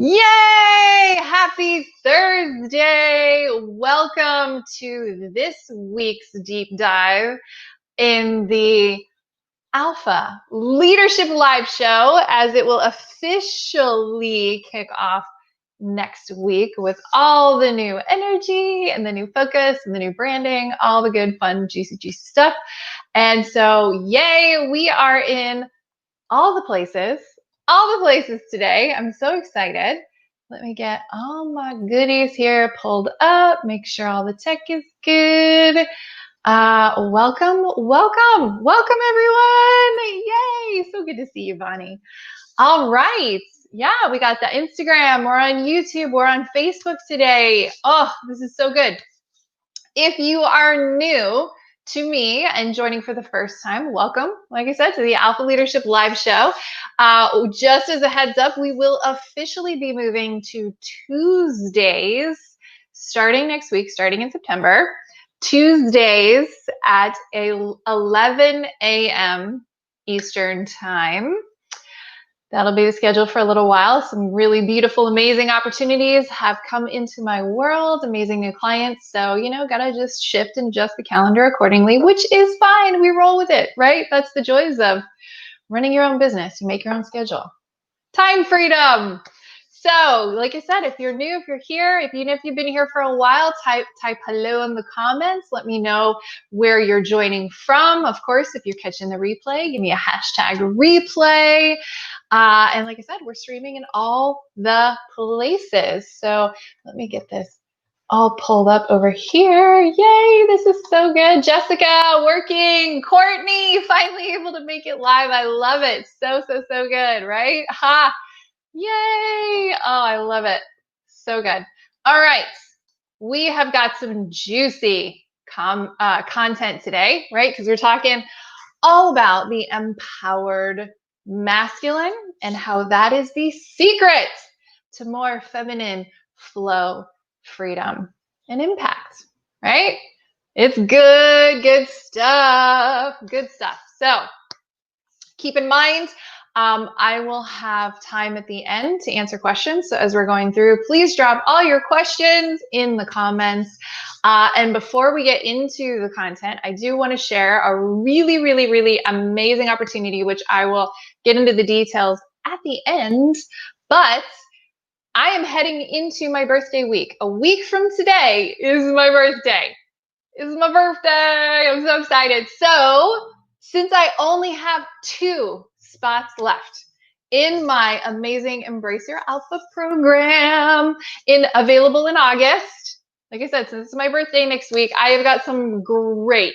Yay! Happy Thursday! Welcome to this week's deep dive in the Alpha Leadership Live Show, as it will officially kick off next week with all the new energy and the new focus and the new branding, all the good, fun, juicy stuff. And so, yay, we are in all the places today. I'm so excited. Let me get all my goodies here pulled up, make sure all the tech is good. Welcome everyone. Yay, so good to see you, Bonnie. All right. Yeah, we got the Instagram, we're on YouTube, we're on Facebook today. Oh, this is so good. If you are new to me and joining for the first time, welcome, like I said, to the Alpha Leadership Live Show. Just as a heads up, we will officially be moving to Tuesdays starting next week, starting in September. Tuesdays at 11 a.m. Eastern Time. That'll be the schedule for a little while. Some really beautiful, amazing opportunities have come into my world, amazing new clients. So, gotta just shift and adjust the calendar accordingly, which is fine. We roll with it, right? That's the joys of running your own business. You make your own schedule. Time freedom. So, like I said, if you're new, if you're here, even if you've been here for a while, type hello in the comments. Let me know where you're joining from. Of course, if you're catching the replay, give me a hashtag replay. And like I said, we're streaming in all the places. So let me get this all pulled up over here. Yay, this is so good. Jessica, working. Courtney, finally able to make it live. I love it. So good, right? Ha! Yay! Oh, I love it. So good. All right. We have got some juicy content today, right? Because we're talking all about the empowered masculine and how that is the secret to more feminine flow, freedom, and impact, right? It's good stuff. Good stuff. So keep in mind, I will have time at the end to answer questions. So as we're going through, please drop all your questions in the comments. And before we get into the content, I do want to share a really amazing opportunity, which I will get into the details at the end. But I am heading into my birthday week. A week from today is my birthday. I'm so excited. So since I only have 2 spots left in my amazing Embrace Your Alpha program, available in August, like I said, since it's my birthday next week, I have got some great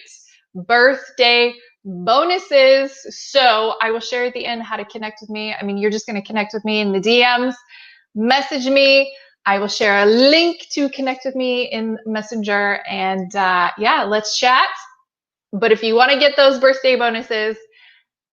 birthday bonuses. So I will share at the end how to connect with me. I mean, you're just going to connect with me in the DMs, message me. I will share a link to connect with me in Messenger, and yeah, let's chat. But if you want to get those birthday bonuses,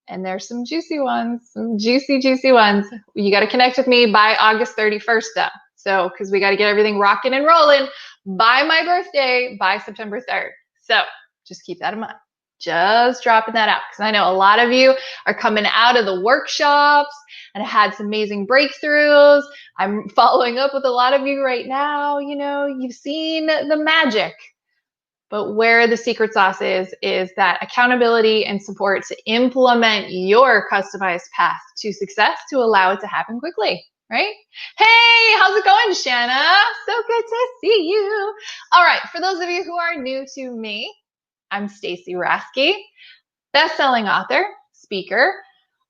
and there's some juicy ones, some juicy ones, you got to connect with me by August 31st though. So, because we got to get everything rocking and rolling by my birthday, by September 3rd. So just keep that in mind. Just dropping that out, because I know a lot of you are coming out of the workshops and had some amazing breakthroughs. I'm following up with a lot of you right now. You've seen the magic. But where the secret sauce is that accountability and support to implement your customized path to success to allow it to happen quickly, right? Hey, how's it going, Shanna? So good to see you. All right, for those of you who are new to me, I'm Stacey Rasky, best-selling author, speaker,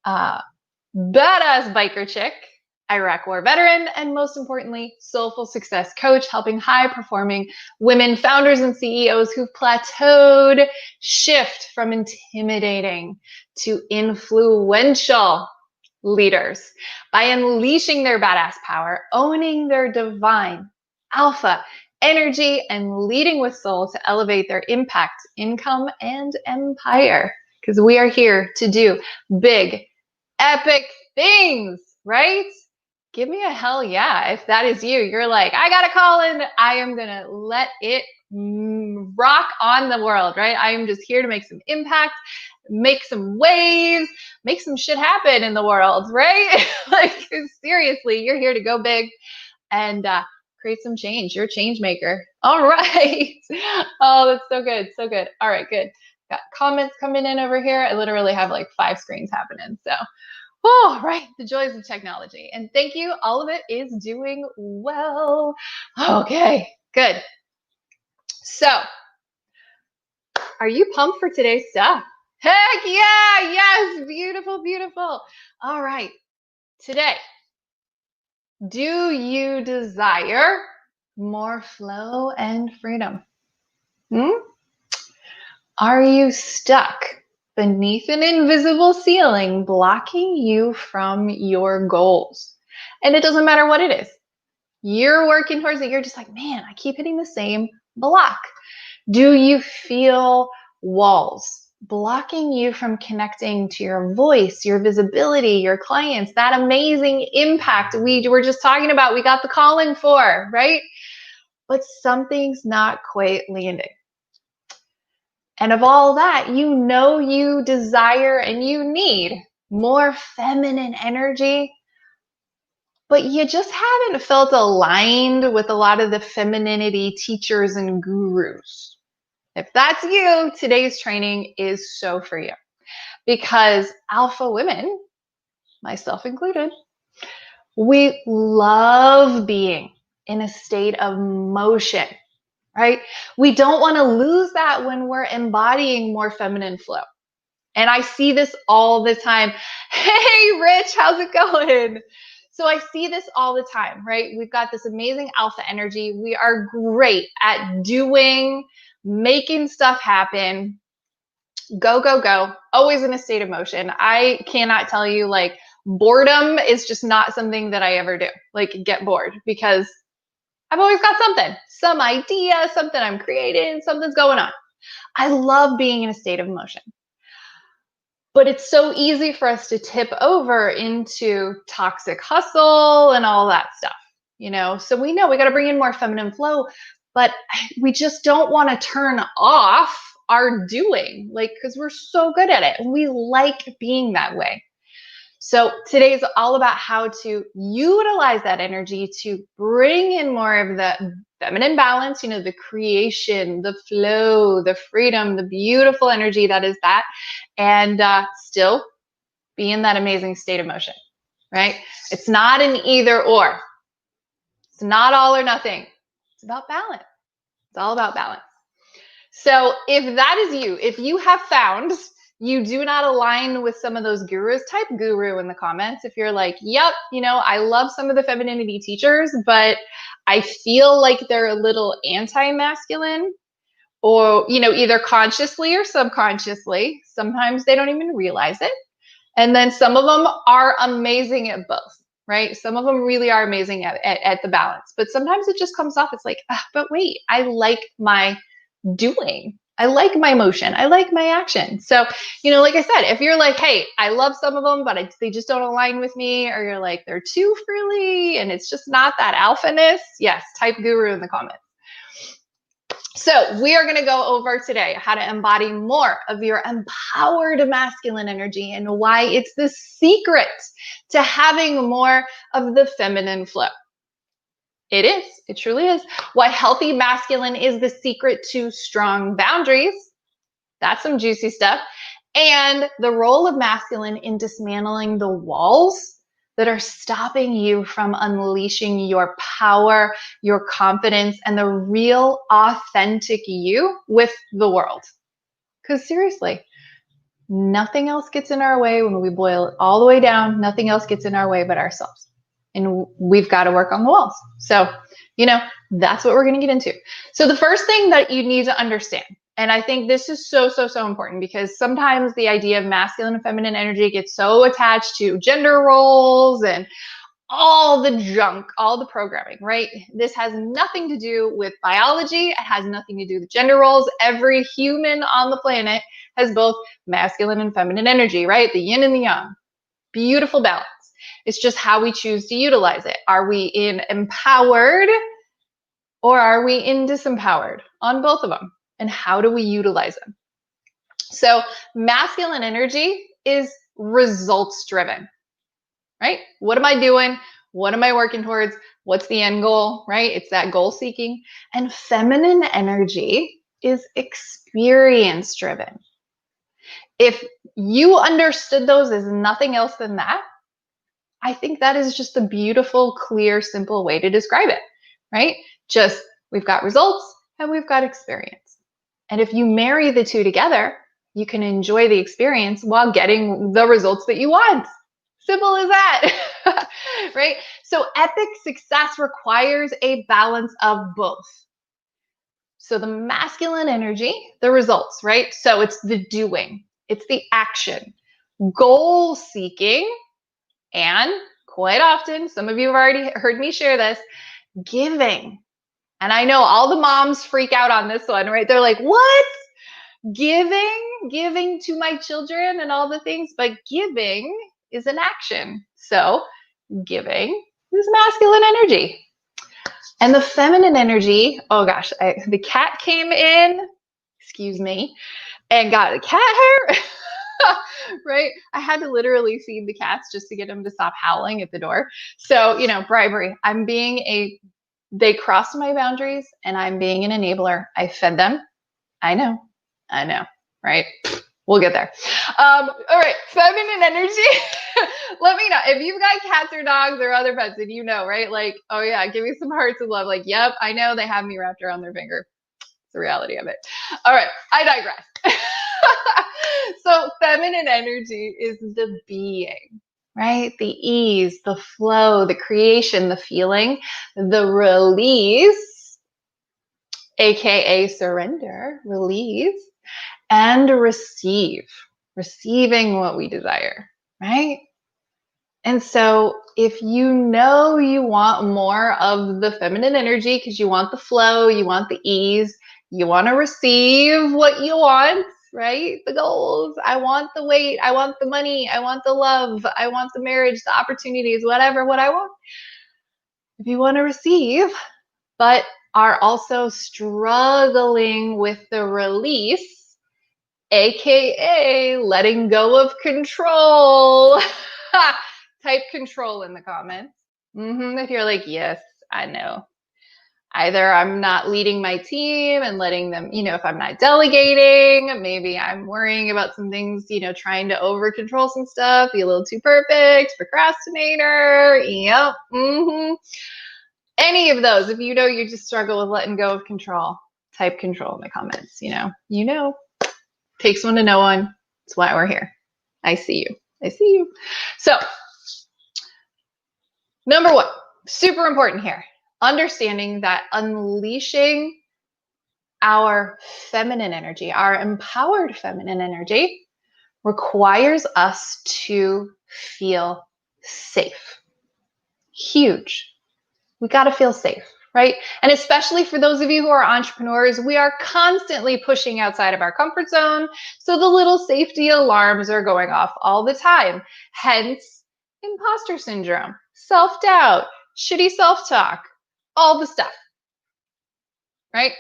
badass biker chick, Iraq War veteran, and most importantly, soulful success coach, helping high-performing women, founders and CEOs who've plateaued shift from intimidating to influential leaders by unleashing their badass power, owning their divine alpha energy, and leading with soul to elevate their impact, income, and empire. Because we are here to do big, epic things, right? Give me a hell yeah if that is you. You're like, I got a call and I am going to let it rock on the world, right? I am just here to make some impact, make some waves, make some shit happen in the world, right? Like, seriously, you're here to go big and create some change. You're a change maker. All right. Oh, that's so good. So good. All right, good. Got comments coming in over here. I literally have like 5 screens happening. So, oh, right. The joys of technology. And thank you. All of it is doing well. Okay, good. So, are you pumped for today's stuff? Heck yeah. Yes. Beautiful, beautiful. All right. Today, do you desire more flow and freedom? Are you stuck beneath an invisible ceiling blocking you from your goals? And it doesn't matter what it is. You're working towards it. You're just like, man, I keep hitting the same block. Do you feel walls blocking you from connecting to your voice, your visibility, your clients, that amazing impact we were just talking about, we got the calling for, right? But something's not quite landing. And of all that, you know you desire and you need more feminine energy, but you just haven't felt aligned with a lot of the femininity teachers and gurus. If that's you, today's training is so for you. Because alpha women, myself included, we love being in a state of motion, right? We don't want to lose that when we're embodying more feminine flow. And I see this all the time. Hey, Rich, how's it going? So I see this all the time, right? We've got this amazing alpha energy. We are great at doing, making stuff happen. Go, go, go. Always in a state of motion. I cannot tell you, like, boredom is just not something that I ever do. Like, get bored, because I've always got something, some idea, something I'm creating, something's going on. I love being in a state of motion. But it's so easy for us to tip over into toxic hustle and all that stuff, you know? So we know we got to bring in more feminine flow, but we just don't want to turn off our doing, like, because we're so good at it. And we like being that way. So today's all about how to utilize that energy to bring in more of the feminine balance, you know, the creation, the flow, the freedom, the beautiful energy that is that, and still be in that amazing state of motion, right? It's not an either or. It's not all or nothing. It's about balance. It's all about balance. So if that is you, if you have found you do not align with some of those gurus, type guru in the comments. If you're like, yep, you know, I love some of the femininity teachers, but I feel like they're a little anti-masculine, or, you know, either consciously or subconsciously. Sometimes they don't even realize it. And then some of them are amazing at both, right? Some of them really are amazing at the balance, but sometimes it just comes off. It's like, but wait, I like my doing. I like my motion. I like my action. So, you know, like I said, if you're like, hey, I love some of them, but they just don't align with me, or you're like, they're too frilly and it's just not that alphaness, yes, type guru in the comments. So we are going to go over today how to embody more of your empowered masculine energy and why it's the secret to having more of the feminine flow. It is. It truly is. Why healthy masculine is the secret to strong boundaries. That's some juicy stuff. And the role of masculine in dismantling the walls that are stopping you from unleashing your power, your confidence, and the real authentic you with the world. Because seriously, nothing else gets in our way when we boil it all the way down. Nothing else gets in our way but ourselves. And we've got to work on the walls. So, you know, that's what we're going to get into. So the first thing that you need to understand, and I think this is so, so, so important, because sometimes the idea of masculine and feminine energy gets so attached to gender roles and all the junk, all the programming, right? This has nothing to do with biology. It has nothing to do with gender roles. Every human on the planet has both masculine and feminine energy, right? The yin and the yang. Beautiful balance. It's just how we choose to utilize it. Are we in empowered or are we in disempowered? On both of them. and how do we utilize them? So masculine energy is results driven, right? What am I doing? What am I working towards? What's the end goal, right? It's that goal seeking. And feminine energy is experience driven. If you understood those as nothing else than that, I think that is just a beautiful, clear, simple way to describe it, right? Just we've got results and we've got experience. And if you marry the two together, you can enjoy the experience while getting the results that you want. Simple as that, right? So epic success requires a balance of both. So the masculine energy, the results, right? So it's the doing, it's the action, goal seeking, and quite often, some of you have already heard me share this, giving. And I know all the moms freak out on this one, right? They're like, what? Giving to my children and all the things, but giving is an action. So giving is masculine energy. And the feminine energy, oh gosh, the cat came in, excuse me, and got the cat hair. Right? I had to literally feed the cats just to get them to stop howling at the door. So, bribery. They crossed my boundaries and I'm being an enabler. I fed them. I know, right? We'll get there. All right, feminine energy. Let me know if you've got cats or dogs or other pets and right? Like, oh yeah, give me some hearts of love. Like, yep, I know they have me wrapped around their finger. It's the reality of it. All right, I digress. So feminine energy is the being, right? The ease, the flow, the creation, the feeling, the release, aka surrender, release, and receiving what we desire, right? And so if you want more of the feminine energy because you want the flow, you want the ease, you want to receive what you want, right? The goals. I want the weight. I want the money. I want the love. I want the marriage, the opportunities, what I want. If you want to receive, but are also struggling with the release, aka letting go of control. Type control in the comments. If you're like, yes, I know. Either I'm not leading my team and letting them, if I'm not delegating, maybe I'm worrying about some things, trying to over control some stuff, be a little too perfect, procrastinator. Yep. Any of those, if you just struggle with letting go of control, type control in the comments. Takes one to know one. That's why we're here. I see you. So, number one, super important here. Understanding that unleashing our feminine energy, our empowered feminine energy, requires us to feel safe. Huge. We got to feel safe, right? And especially for those of you who are entrepreneurs, we are constantly pushing outside of our comfort zone. So the little safety alarms are going off all the time. Hence, imposter syndrome, self-doubt, shitty self-talk, all the stuff, right?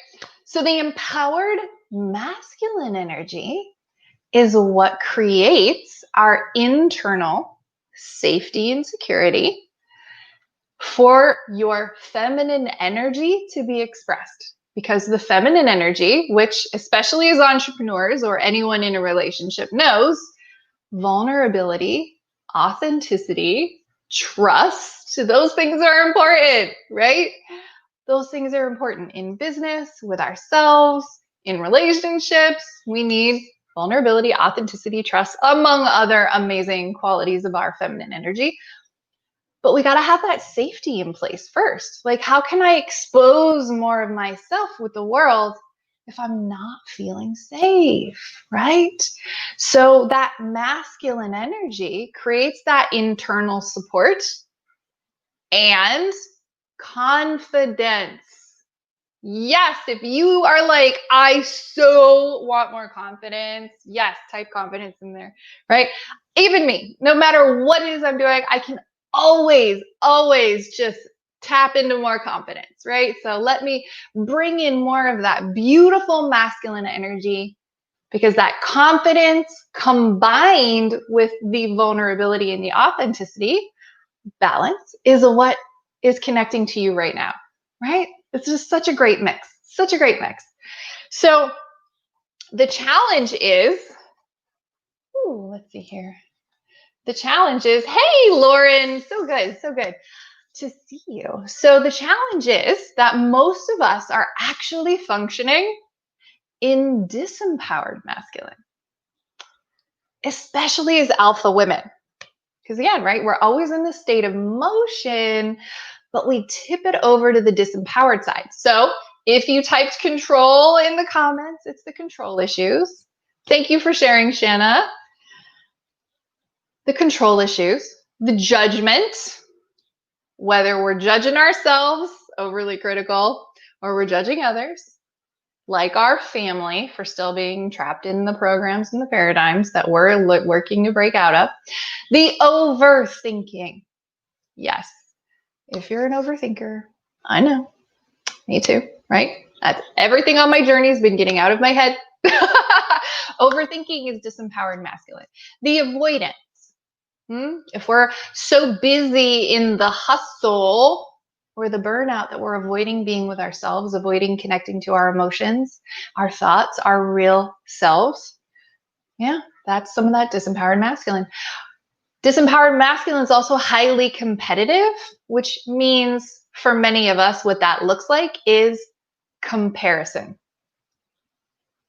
So the empowered masculine energy is what creates our internal safety and security for your feminine energy to be expressed. Because the feminine energy, which especially as entrepreneurs or anyone in a relationship knows, vulnerability, authenticity, trust, those things are important, right? Those things are important in business, with ourselves, in relationships. We need vulnerability, authenticity, trust, among other amazing qualities of our feminine energy. But we got to have that safety in place first. Like, how can I expose more of myself with the world if I'm not feeling safe, right? So that masculine energy creates that internal support and confidence. Yes, if you are like, I so want more confidence, yes, type confidence in there, right? Even me, no matter what it is I'm doing, I can always just tap into more confidence, right? So let me bring in more of that beautiful masculine energy, because that confidence combined with the vulnerability and the authenticity balance is what is connecting to you right now, right? It's just such a great mix, such a great mix. So the challenge is, let's see here. The challenge is, hey, Lauren, so good to see you. So the challenge is that most of us are actually functioning in disempowered masculine, especially as alpha women. Because again, right, we're always in the state of motion, but we tip it over to the disempowered side. So if you typed control in the comments, it's the control issues. Thank you for sharing, Shanna. The control issues, the judgment, whether we're judging ourselves, overly critical, or we're judging others, like our family for still being trapped in the programs and the paradigms that we're working to break out of. The overthinking. Yes, if you're an overthinker, I know, me too, right? That's everything on my journey has been getting out of my head. Overthinking is disempowered masculine. The avoidance. If we're so busy in the hustle or the burnout that we're avoiding being with ourselves, avoiding connecting to our emotions, our thoughts, our real selves. Yeah, that's some of that disempowered masculine. Disempowered masculine is also highly competitive, which means for many of us, what that looks like is comparison.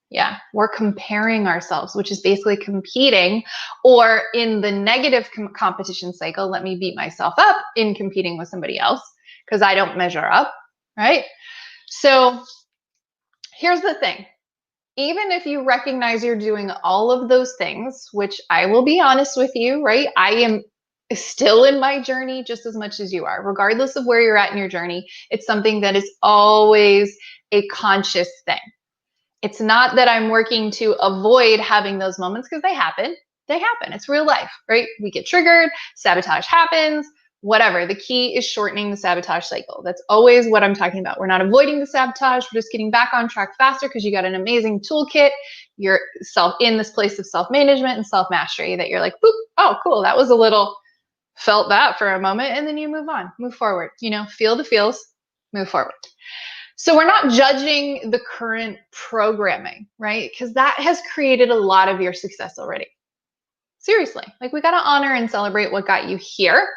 Yeah, we're comparing ourselves, which is basically competing, or in the negative competition cycle, let me beat myself up in competing with somebody else because I don't measure up, right? So here's the thing. Even if you recognize you're doing all of those things, which I will be honest with you, right? I am still in my journey just as much as you are, regardless of where you're at in your journey. It's something that is always a conscious thing. It's not that I'm working to avoid having those moments, because they happen. They happen. It's real life, right? We get triggered, sabotage happens, whatever. The key is shortening the sabotage cycle. That's always what I'm talking about. We're not avoiding the sabotage. We're just getting back on track faster because you got an amazing toolkit. You're in this place of self-management and self-mastery that you're like, boop, oh, cool. That was a little, felt that for a moment. And then you move on, move forward, feel the feels, move forward. So we're not judging the current programming, right? Because that has created a lot of your success already. Seriously, like we got to honor and celebrate what got you here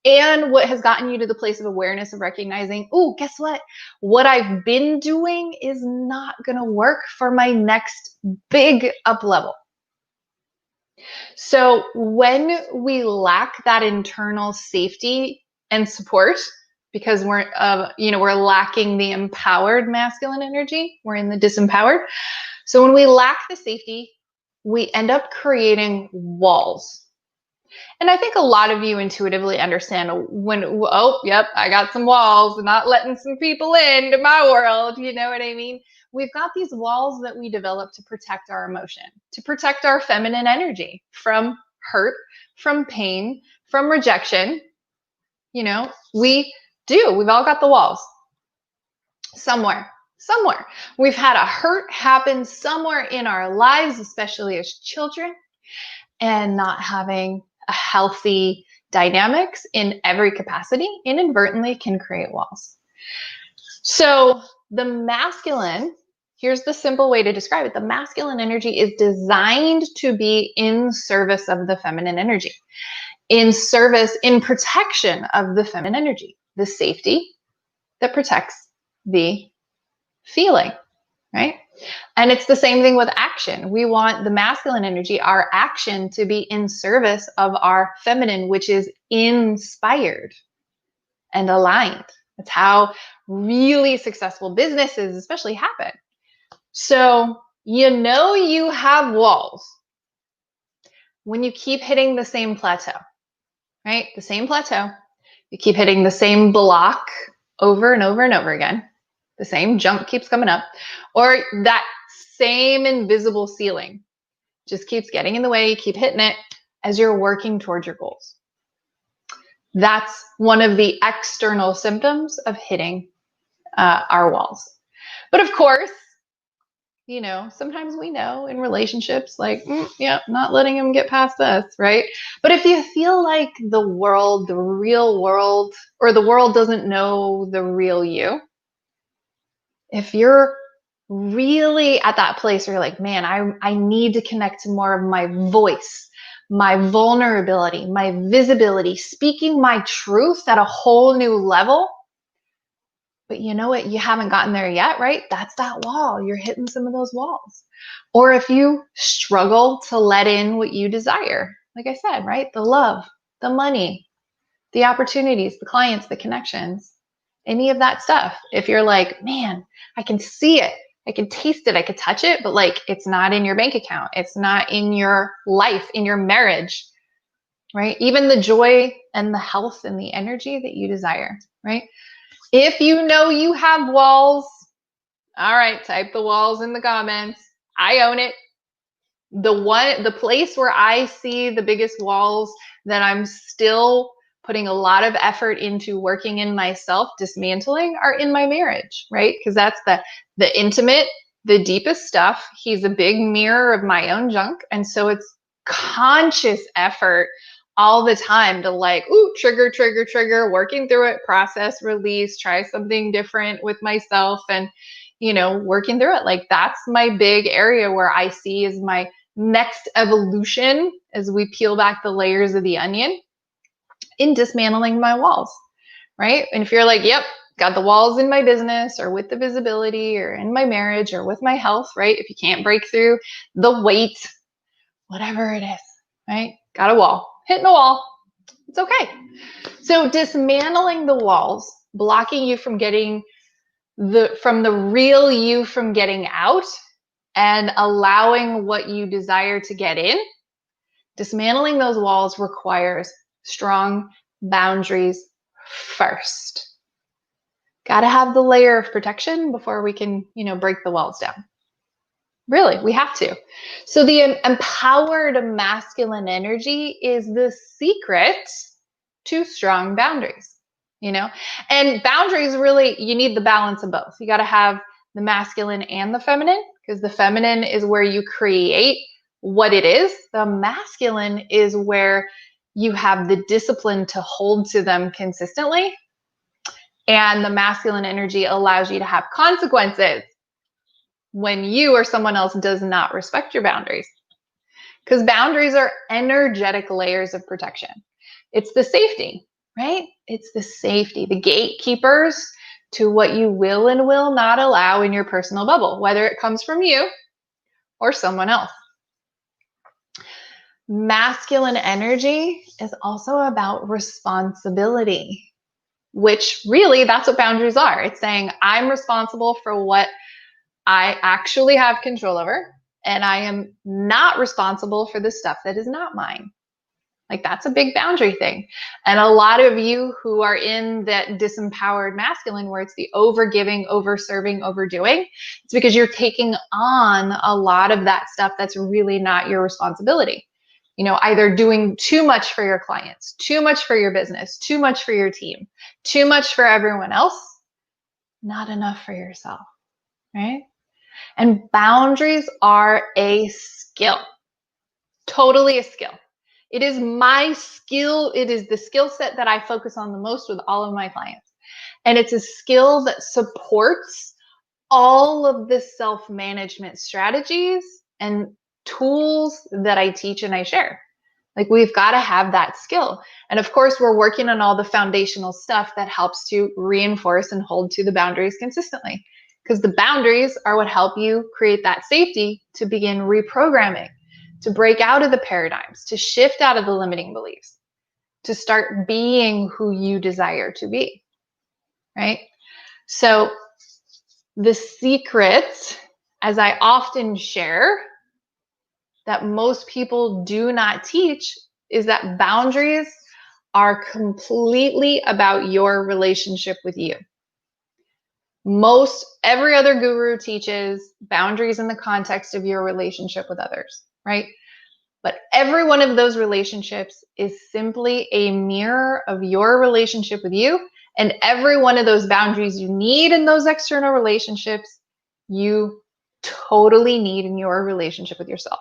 and what has gotten you to the place of awareness of recognizing, oh, guess what? What I've been doing is not going to work for my next big up level. So when we lack that internal safety and support, because we're lacking the empowered masculine energy, we're in the disempowered. So when we lack the safety, we end up creating walls. And I think a lot of you intuitively understand when, oh, yep, I got some walls, not letting some people into my world. You know what I mean? We've got these walls that we develop to protect our emotion, to protect our feminine energy from hurt, from pain, from rejection. We've all got the walls somewhere. We've had a hurt happen somewhere in our lives, especially as children, and not having a healthy dynamics in every capacity inadvertently can create walls. So the masculine, here's the simple way to describe it. The masculine energy is designed to be in service of the feminine energy, in service, in protection of the feminine energy, the safety that protects the feeling, right? And it's the same thing with action. We want the masculine energy, our action, to be in service of our feminine, which is inspired and aligned. That's how really successful businesses especially happen. So you have walls when you keep hitting the same plateau, right? The same plateau. You keep hitting the same block over and over and over again. The same jump keeps coming up, or that same invisible ceiling just keeps getting in the way. You keep hitting it as you're working towards your goals. That's one of the external symptoms of hitting our walls. But of course, sometimes we know in relationships, like, yeah, not letting him get past this, right? But if you feel like the real world, or the world doesn't know the real you, if you're really at that place where you're like, man, I need to connect to more of my voice, my vulnerability, my visibility, speaking my truth at a whole new level. But you know what? You haven't gotten there yet, right? That's that wall. You're hitting some of those walls. Or if you struggle to let in what you desire, like I said, right? The love, the money, the opportunities, the clients, the connections, any of that stuff. If you're like, man, I can see it, I can taste it, I can touch it, but like it's not in your bank account, it's not in your life, in your marriage, right? Even the joy and the health and the energy that you desire, right? If you know you have walls, all right, type the walls in the comments. I own it. The place where I see the biggest walls that I'm still putting a lot of effort into working in myself, dismantling, are in my marriage, right? Because that's the intimate, the deepest stuff. He's a big mirror of my own junk. And so it's conscious effort all the time to like, trigger, working through it, process, release, try something different with myself, and working through it. Like that's my big area where I see is my next evolution as we peel back the layers of the onion in dismantling my walls, right? And if you're like, yep, got the walls in my business or with the visibility or in my marriage or with my health, right? If you can't break through the weight, whatever it is, right? Got a wall, hitting a wall. It's okay. So dismantling the walls, blocking you from getting from the real you from getting out, and allowing what you desire to get in, dismantling those walls requires strong boundaries first. Got to have the layer of protection before we can, break the walls down. Really, we have to. So the empowered masculine energy is the secret to strong boundaries, and boundaries, really, you need the balance of both. You got to have the masculine and the feminine, because the feminine is where you create what it is. The masculine is where you have the discipline to hold to them consistently. And the masculine energy allows you to have consequences when you or someone else does not respect your boundaries. Because boundaries are energetic layers of protection. It's the safety, right? It's the safety, the gatekeepers to what you will and will not allow in your personal bubble, whether it comes from you or someone else. Masculine energy is also about responsibility, which really that's what boundaries are. It's saying I'm responsible for what I actually have control over, and I am not responsible for the stuff that is not mine. Like that's a big boundary thing. And a lot of you who are in that disempowered masculine, where it's the overgiving, overserving, overdoing, it's because you're taking on a lot of that stuff that's really not your responsibility. Either doing too much for your clients, too much for your business, too much for your team, too much for everyone else, not enough for yourself, right? And boundaries are a skill, totally a skill. It is my skill. It is the skill set that I focus on the most with all of my clients. And it's a skill that supports all of the self-management strategies and tools that I teach and I share. Like we've got to have that skill. And of course, we're working on all the foundational stuff that helps to reinforce and hold to the boundaries consistently. Because the boundaries are what help you create that safety to begin reprogramming, to break out of the paradigms, to shift out of the limiting beliefs, to start being who you desire to be, right? So the secret, as I often share, that most people do not teach is that boundaries are completely about your relationship with you. Every other guru teaches boundaries in the context of your relationship with others, right? But every one of those relationships is simply a mirror of your relationship with you. And every one of those boundaries you need in those external relationships, you totally need in your relationship with yourself.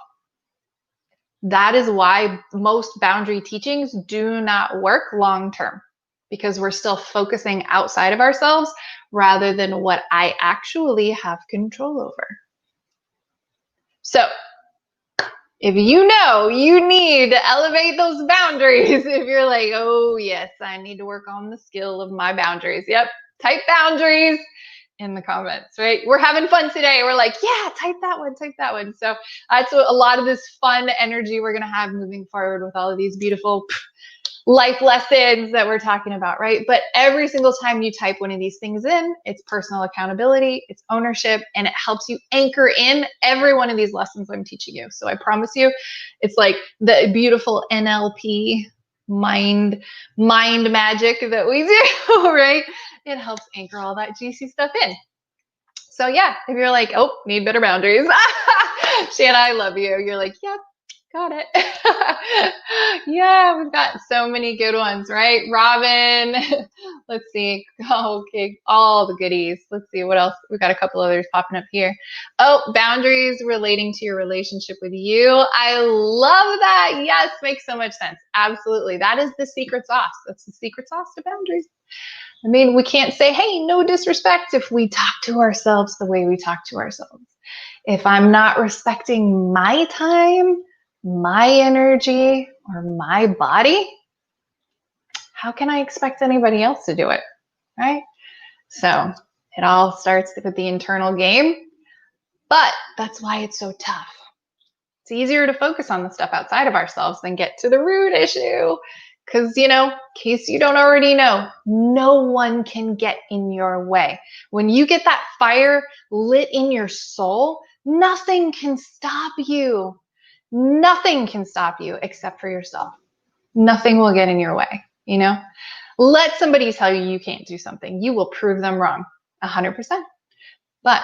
That is why most boundary teachings do not work long term, because we're still focusing outside of ourselves rather than what I actually have control over. So, if you know you need to elevate those boundaries, if you're like, oh yes, I need to work on the skill of my boundaries. Yep, type boundaries in the comments, right? We're having fun today. We're like, yeah, type that one, type that one. So that's what a lot of this fun energy we're going to have moving forward with all of these beautiful life lessons that we're talking about, right? But every single time you type one of these things in, it's personal accountability, it's ownership, and it helps you anchor in every one of these lessons I'm teaching you. So I promise you, it's like the beautiful NLP mind magic that we do, right? It helps anchor all that juicy stuff in. So yeah, if you're like, oh, need better boundaries. Shanna, I love you. You're like, yep, got it. Yeah, we've got so many good ones, right? Robin, let's see. Oh, okay, all the goodies. Let's see what else. We've got a couple others popping up here. Oh, boundaries relating to your relationship with you. I love that. Yes, makes so much sense. Absolutely. That is the secret sauce. That's the secret sauce to boundaries. I mean, we can't say, hey, no disrespect if we talk to ourselves the way we talk to ourselves. If I'm not respecting my time, my energy, or my body, how can I expect anybody else to do it, right? So it all starts with the internal game, but that's why it's so tough. It's easier to focus on the stuff outside of ourselves than get to the root issue. Because, in case you don't already know, no one can get in your way. When you get that fire lit in your soul, nothing can stop you. Nothing can stop you except for yourself. Nothing will get in your way, Let somebody tell you you can't do something. You will prove them wrong, 100%. But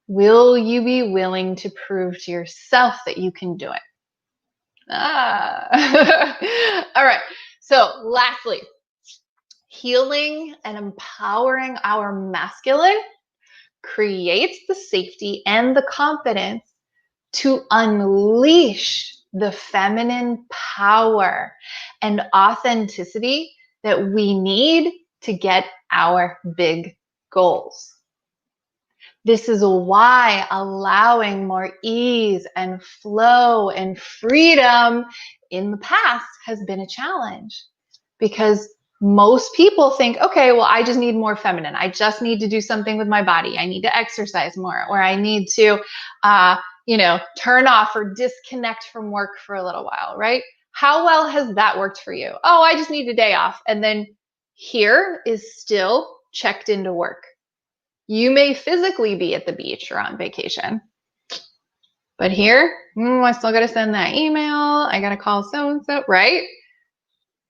will you be willing to prove to yourself that you can do it? All right. So lastly, healing and empowering our masculine creates the safety and the confidence to unleash the feminine power and authenticity that we need to get our big goals. This is why allowing more ease and flow and freedom in the past has been a challenge, because most people think, okay, well, I just need more feminine. I just need to do something with my body. I need to exercise more, or I need to, turn off or disconnect from work for a little while, right? How well has that worked for you? Oh, I just need a day off. And then here is still checked into work. You may physically be at the beach or on vacation, but here, I still got to send that email. I got to call so-and-so, right?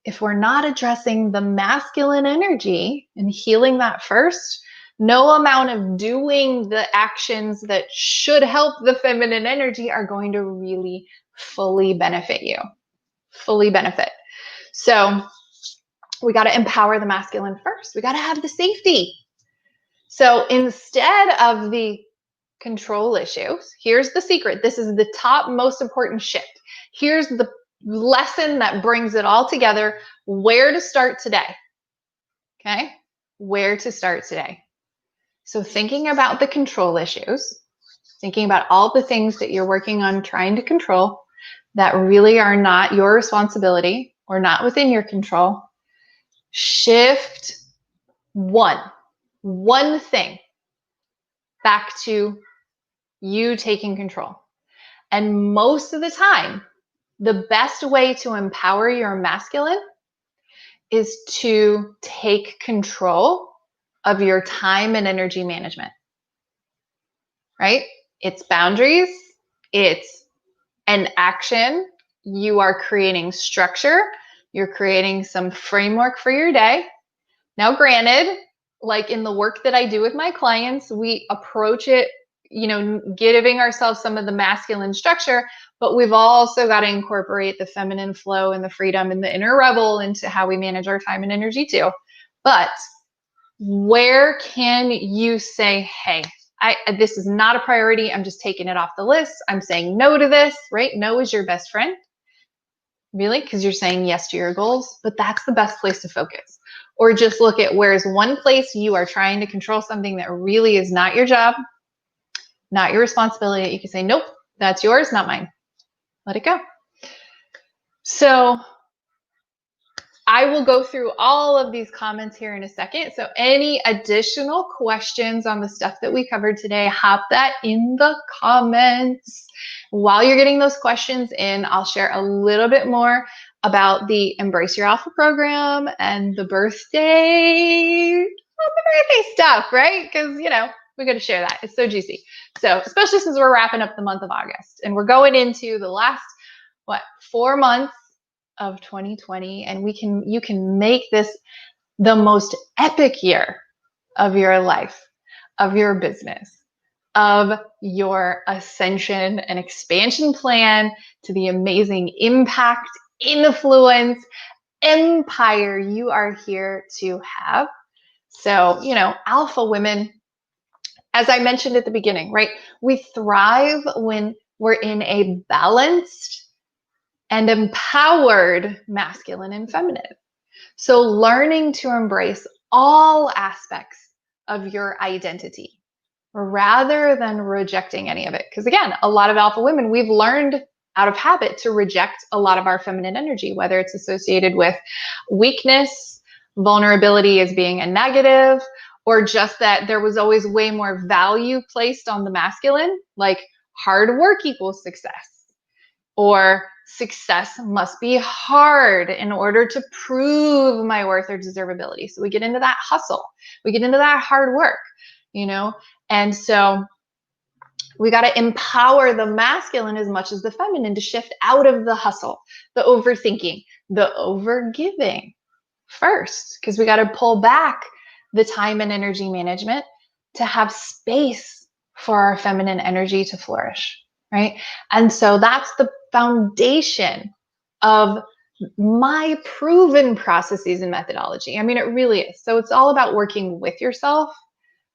If we're not addressing the masculine energy and healing that first, no amount of doing the actions that should help the feminine energy are going to really fully benefit you. Fully benefit. So we got to empower the masculine first. We got to have the safety. So instead of the control issues, here's the secret. This is the top most important shift. Here's the lesson that brings it all together. Where to start today. Okay? Where to start today. So thinking about the control issues, thinking about all the things that you're working on trying to control that really are not your responsibility or not within your control, shift one thing back to you taking control. And most of the time, the best way to empower your masculine is to take control of your time and energy management, right? It's boundaries, it's an action. You are creating structure. You're creating some framework for your day. Now, granted, like in the work that I do with my clients, we approach it, giving ourselves some of the masculine structure, but we've also got to incorporate the feminine flow and the freedom and the inner rebel into how we manage our time and energy too. But where can you say, hey, this is not a priority. I'm just taking it off the list. I'm saying no to this, right? No is your best friend. Really? Because you're saying yes to your goals, but that's the best place to focus. Or just look at where's one place you are trying to control something that really is not your job, not your responsibility, that you can say, nope, that's yours, not mine. Let it go. So I will go through all of these comments here in a second. So any additional questions on the stuff that we covered today, hop that in the comments. While you're getting those questions in, I'll share a little bit more about the Embrace Your Alpha program and the birthday stuff, right? Because, we got to share that. It's so juicy. So especially since we're wrapping up the month of August and we're going into the last, 4 months of 2020, and you can make this the most epic year of your life, of your business, of your ascension and expansion plan to the amazing impact, influence, empire you are here to have. So, alpha women, as I mentioned at the beginning, right? We thrive when we're in a balanced and empowered masculine and feminine. So learning to embrace all aspects of your identity rather than rejecting any of it. Because again, a lot of alpha women, we've learned out of habit to reject a lot of our feminine energy, whether it's associated with weakness, vulnerability as being a negative, or just that there was always way more value placed on the masculine, like hard work equals success, or success must be hard in order to prove my worth or deservability. So we get into that hustle, we get into that hard work, and so we got to empower the masculine as much as the feminine to shift out of the hustle, the overthinking, the overgiving first, because we got to pull back the time and energy management to have space for our feminine energy to flourish, right? And so that's the foundation of my proven processes and methodology. I mean, it really is. So it's all about working with yourself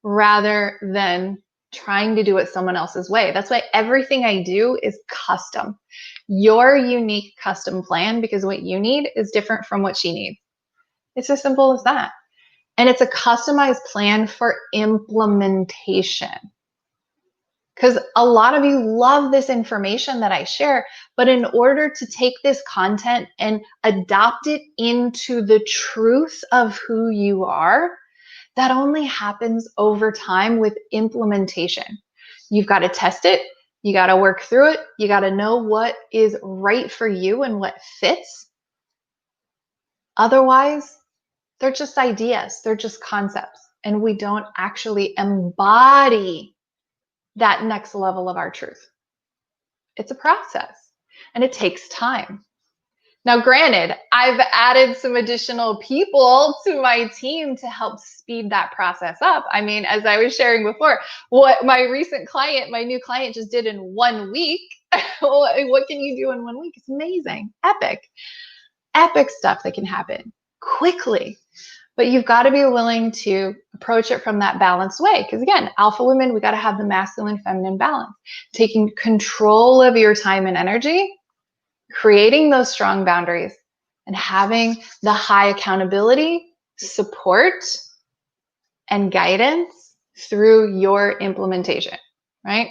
rather than trying to do it someone else's way. That's why everything I do is custom. Your unique custom plan, because what you need is different from what she needs. It's as simple as that. And it's a customized plan for implementation. Because a lot of you love this information that I share, but in order to take this content and adopt it into the truth of who you are, that only happens over time with implementation. You've got to test it. You got to work through it. You got to know what is right for you and what fits. Otherwise, they're just ideas. They're just concepts. And we don't actually embody that next level of our truth. It's a process and it takes time. Now, granted, I've added some additional people to my team to help speed that process up. I mean, as I was sharing before, what my recent client, my new client just did in 1 week. What can you do in 1 week? It's amazing. Epic stuff that can happen quickly. But you've got to be willing to approach it from that balanced way. Because again, alpha women, we got to have the masculine, feminine balance. Taking control of your time and energy, creating those strong boundaries, and having the high accountability, support, and guidance through your implementation, right?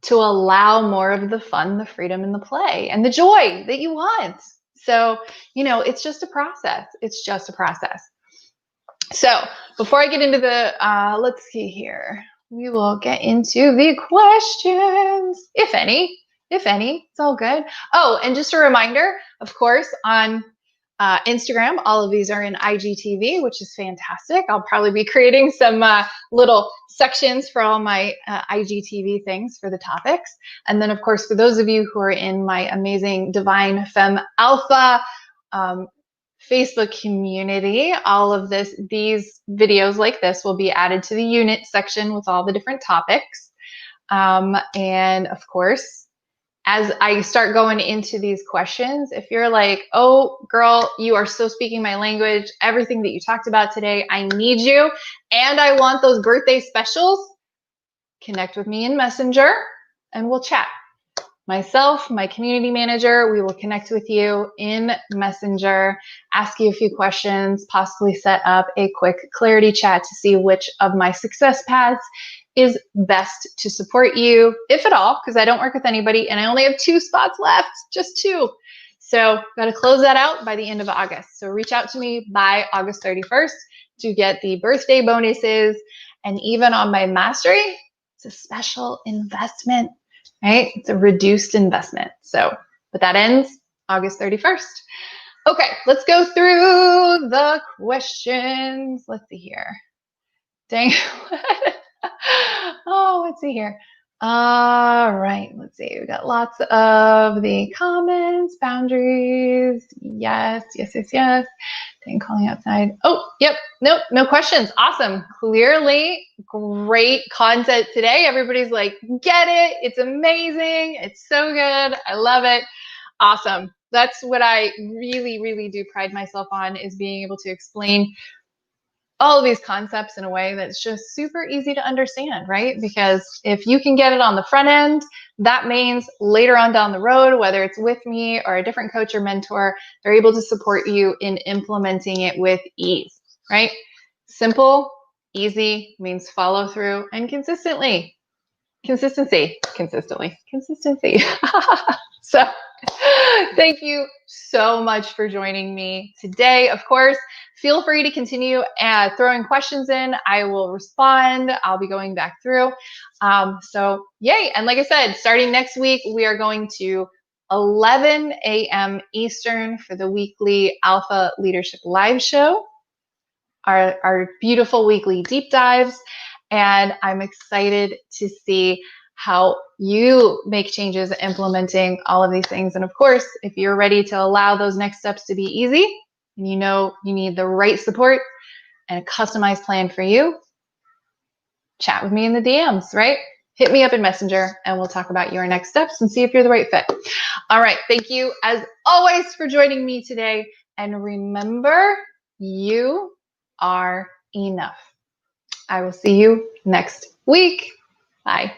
To allow more of the fun, the freedom, and the play, and the joy that you want. So, it's just a process. It's just a process. So before I get into the, let's see here, we will get into the questions, if any, it's all good. Oh, and just a reminder, of course, on Instagram, all of these are in IGTV, which is fantastic. I'll probably be creating some little sections for all my IGTV things for the topics. And then, of course, for those of you who are in my amazing Divine Femme Alpha Facebook community, all of these videos like this will be added to the unit section with all the different topics. And of course, as I start going into these questions, if you're like, oh, girl, you are so speaking my language, everything that you talked about today, I need you, and I want those birthday specials, connect with me in Messenger and we'll chat. Myself, my community manager, we will connect with you in Messenger, ask you a few questions, possibly set up a quick clarity chat to see which of my success paths is best to support you, if at all, because I don't work with anybody and I only have 2 spots left, just 2. So got to close that out by the end of August. So reach out to me by August 31st to get the birthday bonuses. And even on my mastery, it's a special investment, right? It's a reduced investment. So, but that ends August 31st. Okay, let's go through the questions. Let's see here. Dang. Oh, let's see here. All right, let's see. We got lots of the comments, boundaries. Yes, yes, yes, yes. Dang, calling outside. Oh, yep. Nope, no questions. Awesome. Clearly, great content today. Everybody's like, get it. It's amazing. It's so good. I love it. Awesome. That's what I really, really do pride myself on, is being able to explain all of these concepts in a way that's just super easy to understand, right? Because if you can get it on the front end, that means later on down the road, whether it's with me or a different coach or mentor, they're able to support you in implementing it with ease, right? Simple, easy means follow through and consistently. Consistency. So thank you so much for joining me today. Of course, feel free to continue throwing questions in. I will respond. I'll be going back through. So yay. And like I said, starting next week, we are going to 11 a.m. Eastern for the weekly Alpha Leadership Live show, our beautiful weekly deep dives. And I'm excited to see how you make changes implementing all of these things. And of course, if you're ready to allow those next steps to be easy, and you know you need the right support and a customized plan for you, chat with me in the DMs, right? Hit me up in Messenger and we'll talk about your next steps and see if you're the right fit. All right. Thank you as always for joining me today. And remember, you are enough. I will see you next week. Bye.